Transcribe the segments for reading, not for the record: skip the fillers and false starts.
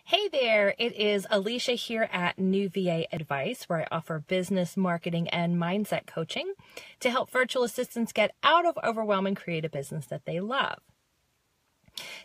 Hey there, it is Alicia here at New VA Advice, where I offer business, marketing, and mindset coaching to help virtual assistants get out of overwhelm and create a business that they love.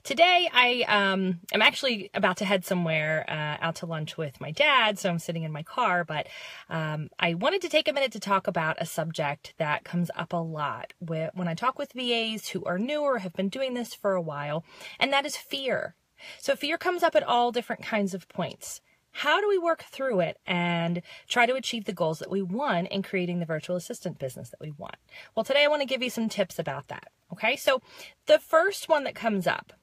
Today, I am actually about to head somewhere out to lunch with my dad, so I'm sitting in my car, but I wanted to take a minute to talk about a subject that comes up a lot when I talk with VAs who are new or have been doing this for a while, and that is fear. So fear comes up at all different kinds of points. How do we work through it and try to achieve the goals that we want in creating the virtual assistant business that we want? Well, today I want to give you some tips about that. Okay, so the first one that comes up,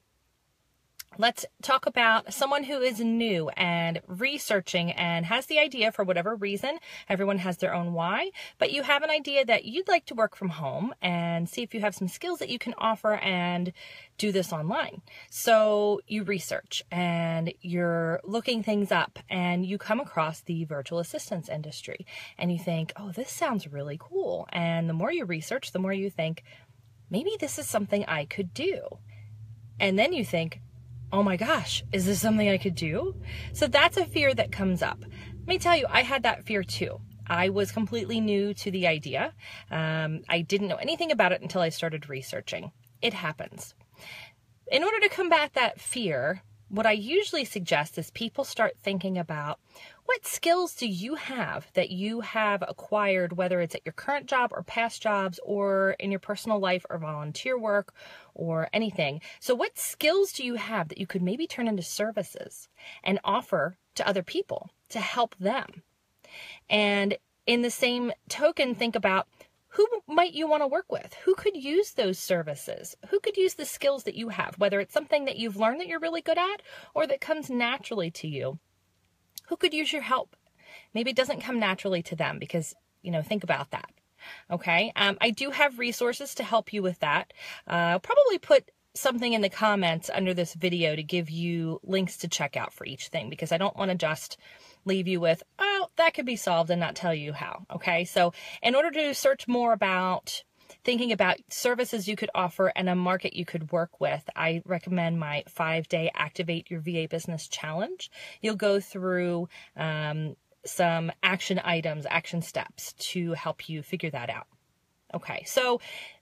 let's talk about someone who is new and researching and has the idea for whatever reason. Everyone has their own why, but you have an idea that you'd like to work from home and see if you have some skills that you can offer and do this online. So you research and you're looking things up and you come across the virtual assistance industry and you think, oh, this sounds really cool. And the more you research, the more you think, maybe this is something I could do. And then you think, oh my gosh, is this something I could do? So that's a fear that comes up. Let me tell you, I had that fear too. I was completely new to the idea. I didn't know anything about it until I started researching. It happens. In order to combat that fear, what I usually suggest is people start thinking about what skills do you have that you have acquired, whether it's at your current job or past jobs or in your personal life or volunteer work or anything. So what skills do you have that you could maybe turn into services and offer to other people to help them? And in the same token, think about who might you want to work with? Who could use those services? Who could use the skills that you have, whether it's something that you've learned that you're really good at or that comes naturally to you? Who could use your help? Maybe it doesn't come naturally to them because, think about that. Okay. I do have resources to help you with that. I'll probably put something in the comments under this video to give you links to check out for each thing because I don't want to just leave you with, oh, that could be solved and not tell you how. Okay. So in order to search more about thinking about services you could offer and a market you could work with, I recommend my 5-day Activate Your VA Business Challenge. You'll go through some action items, action steps to help you figure that out. Okay, so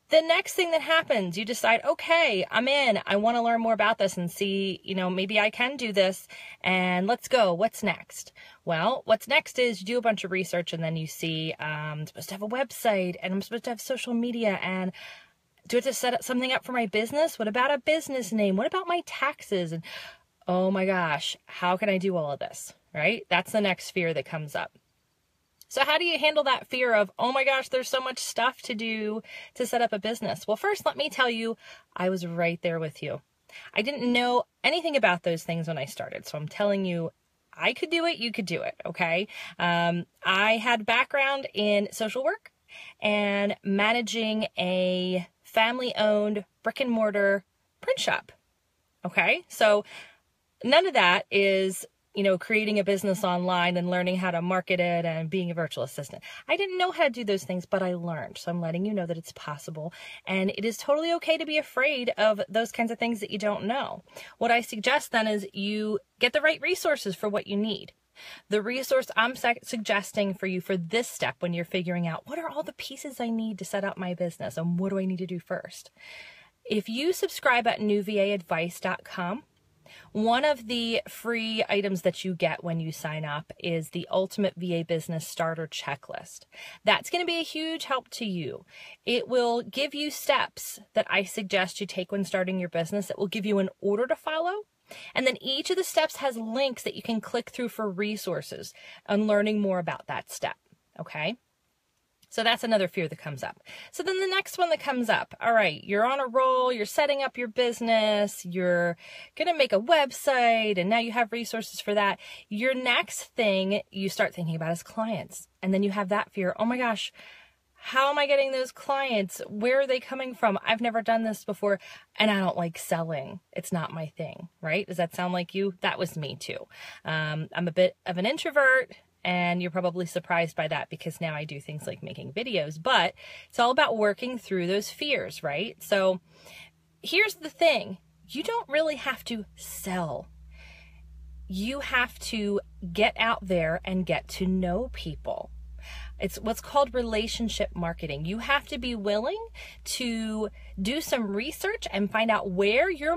the next thing that happens, you decide, okay, I'm in. I want to learn more about this and see, maybe I can do this and let's go. What's next? Well, what's next is you do a bunch of research and then you see I'm supposed to have a website and I'm supposed to have social media and do I have to set something up for my business? What about a business name? What about my taxes? And oh my gosh, how can I do all of this, right? That's the next fear that comes up. So how do you handle that fear of, oh my gosh, there's so much stuff to do to set up a business? Well, first, let me tell you, I was right there with you. I didn't know anything about those things when I started. So I'm telling you, I could do it, you could do it, okay? I had background in social work and managing a family-owned brick and mortar print shop, okay? So none of that is creating a business online and learning how to market it and being a virtual assistant. I didn't know how to do those things, but I learned. So I'm letting you know that it's possible. And it is totally okay to be afraid of those kinds of things that you don't know. What I suggest then is you get the right resources for what you need. The resource I'm suggesting for you for this step when you're figuring out what are all the pieces I need to set up my business and what do I need to do first. If you subscribe at newvaadvice.com, one of the free items that you get when you sign up is the Ultimate VA Business Starter Checklist. That's going to be a huge help to you. It will give you steps that I suggest you take when starting your business. It will give you an order to follow. And then each of the steps has links that you can click through for resources and learning more about that step. Okay? So that's another fear that comes up. So then the next one that comes up, all right, you're on a roll, you're setting up your business, you're going to make a website, and now you have resources for that. Your next thing you start thinking about is clients. And then you have that fear, oh my gosh, how am I getting those clients? Where are they coming from? I've never done this before, and I don't like selling. It's not my thing, right? Does that sound like you? That was me too. I'm a bit of an introvert. And you're probably surprised by that because now I do things like making videos, but it's all about working through those fears, right? So here's the thing. You don't really have to sell. you have to get out there and get to know people. It's what's called relationship marketing. You have to be willing to do some research and find out where your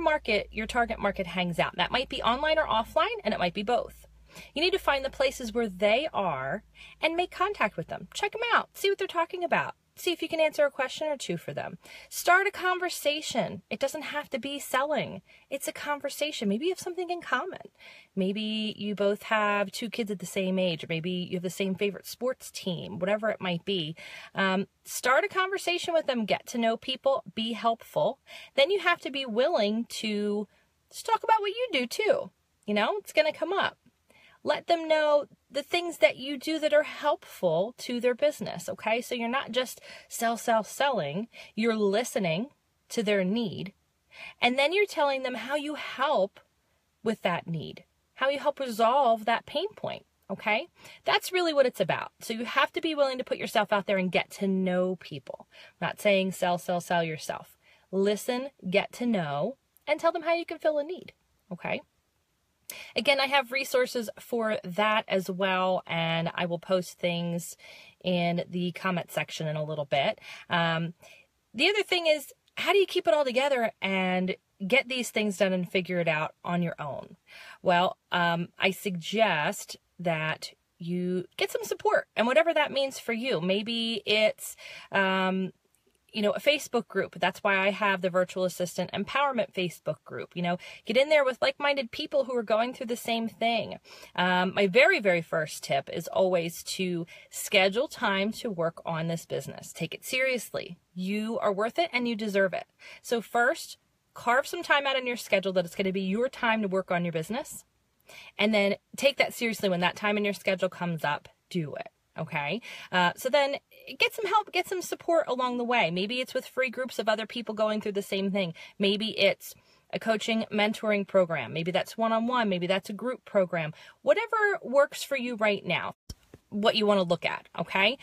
target market hangs out. That might be online or offline, and it might be both. You need to find the places where they are and make contact with them. Check them out. See what they're talking about. See if you can answer a question or two for them. Start a conversation. It doesn't have to be selling. It's a conversation. Maybe you have something in common. Maybe you both have 2 kids at the same age, or maybe you have the same favorite sports team, whatever it might be. Start a conversation with them. Get to know people. Be helpful. Then you have to be willing to just talk about what you do too. It's going to come up. Let them know the things that you do that are helpful to their business, okay? So you're not just selling. You're listening to their need. And then you're telling them how you help with that need, how you help resolve that pain point, okay? That's really what it's about. So you have to be willing to put yourself out there and get to know people. I'm not saying sell yourself. Listen, get to know, and tell them how you can fill a need, okay? Again, I have resources for that as well, and I will post things in the comment section in a little bit. The other thing is, how do you keep it all together and get these things done and figure it out on your own? Well, I suggest that you get some support, and whatever that means for you. Maybe it's a Facebook group. That's why I have the Virtual Assistant Empowerment Facebook group. Get in there with like-minded people who are going through the same thing. My very, very first tip is always to schedule time to work on this business. Take it seriously. You are worth it and you deserve it. So first, carve some time out in your schedule that it's going to be your time to work on your business. And then take that seriously. When that time in your schedule comes up, do it. Okay. So then get some help, get some support along the way. Maybe it's with free groups of other people going through the same thing. Maybe it's a coaching mentoring program. Maybe that's one-on-one. Maybe that's a group program. Whatever works for you right now, what you want to look at. Okay.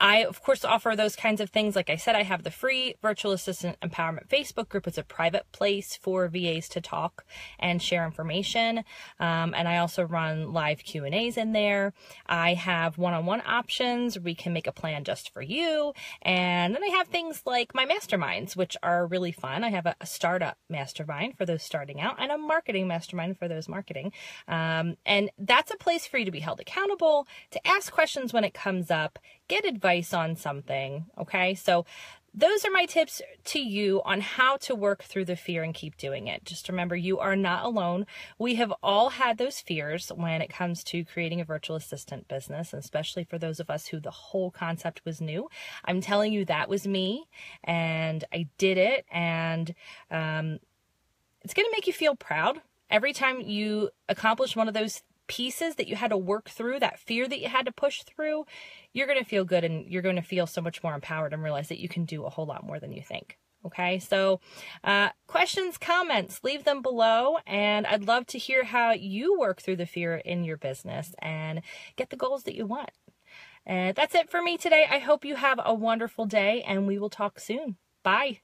I, of course, offer those kinds of things. Like I said, I have the free Virtual Assistant Empowerment Facebook group. It's a private place for VAs to talk and share information. And I also run live Q&As in there. I have one-on-one options. We can make a plan just for you. And then I have things like my masterminds, which are really fun. I have a startup mastermind for those starting out and a marketing mastermind for those marketing. And that's a place for you to be held accountable, to ask questions when it comes up, get advice on something, okay? So those are my tips to you on how to work through the fear and keep doing it. Just remember, you are not alone. We have all had those fears when it comes to creating a virtual assistant business, and especially for those of us who the whole concept was new. I'm telling you, that was me, and I did it, and it's going to make you feel proud. Every time you accomplish one of those pieces that you had to work through, that fear that you had to push through, you're going to feel good, and you're going to feel so much more empowered and realize that you can do a whole lot more than you think. Okay, so questions, comments, leave them below, and I'd love to hear how you work through the fear in your business and get the goals that you want. And that's it for me today. I hope you have a wonderful day, and we will talk soon. Bye.